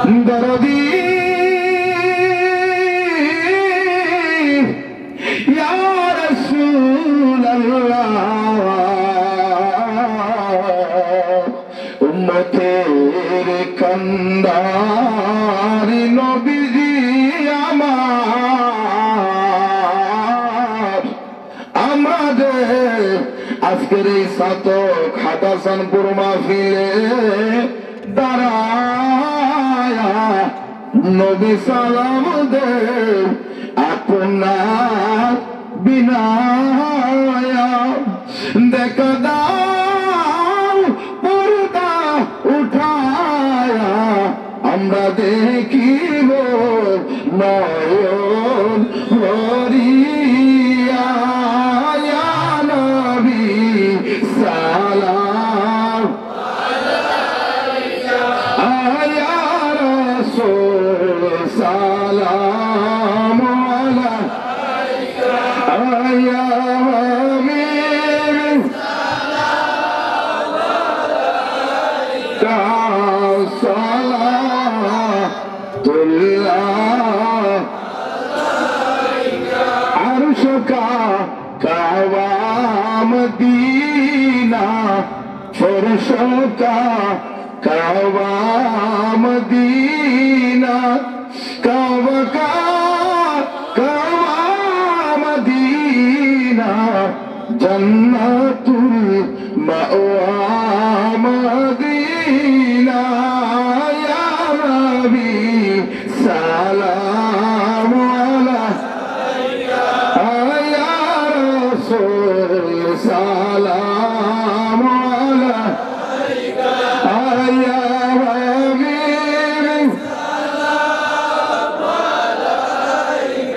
দরদি ইয়া রাসূলুল্লাহ উম্মতের কান্দারি নবীজি আমার আমাদের আজকের এই সাতক হাটাসানপুর মাহফিলে দাঁড়ায়া নবী সালাম দে আপনার বিনায়া দেখা দাও পর্দা উঠায়া আমরা দেখিব নয়ন ভরিয়া ইয়া নবী সালাম আলাইকা ইয়া রাসূল সালাম আলাইকা ইয়া হাবিব সালাম আলাইকা সালাতুল্লাহ अर्श का कावा मदीना फर्शों का कावा मदीना कावा का कावा मदीना जन्नतुल मअवा मदीना या नबी सलाम سلام عليك يا حبيبي سلام عليك